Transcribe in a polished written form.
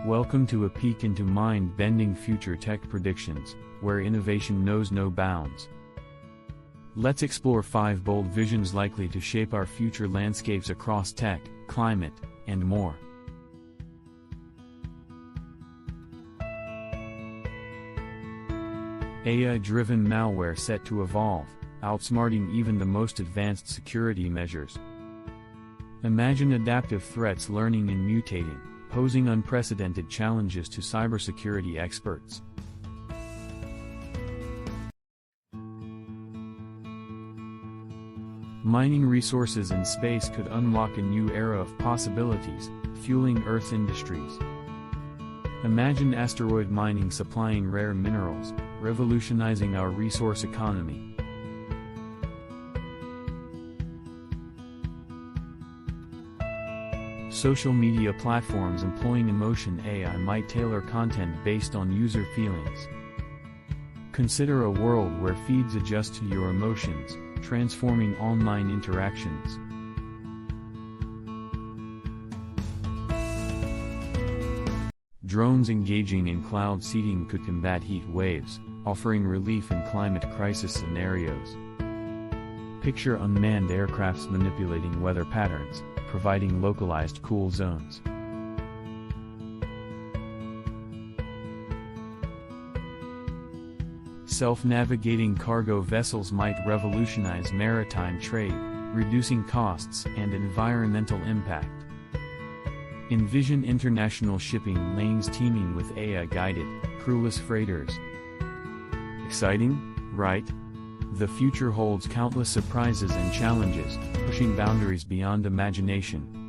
Welcome to a peek into mind-bending future tech predictions, where innovation knows no bounds. Let's explore 5 bold visions likely to shape our future landscapes across tech, climate, and more. AI-driven malware set to evolve, outsmarting even the most advanced security measures. Imagine adaptive threats learning and mutating, posing unprecedented challenges to cybersecurity experts. Mining resources in space could unlock a new era of possibilities, fueling Earth's industries. Imagine asteroid mining supplying rare minerals, revolutionizing our resource economy. Social media platforms employing emotion AI might tailor content based on user feelings. Consider a world where feeds adjust to your emotions, transforming online interactions. Drones engaging in cloud seeding could combat heat waves, offering relief in climate crisis scenarios. Picture unmanned aircrafts manipulating weather patterns, providing localized cool zones. Self-navigating cargo vessels might revolutionize maritime trade, reducing costs and environmental impact. Envision international shipping lanes teeming with AI-guided, crewless freighters. Exciting, right? The future holds countless surprises and challenges, pushing boundaries beyond imagination.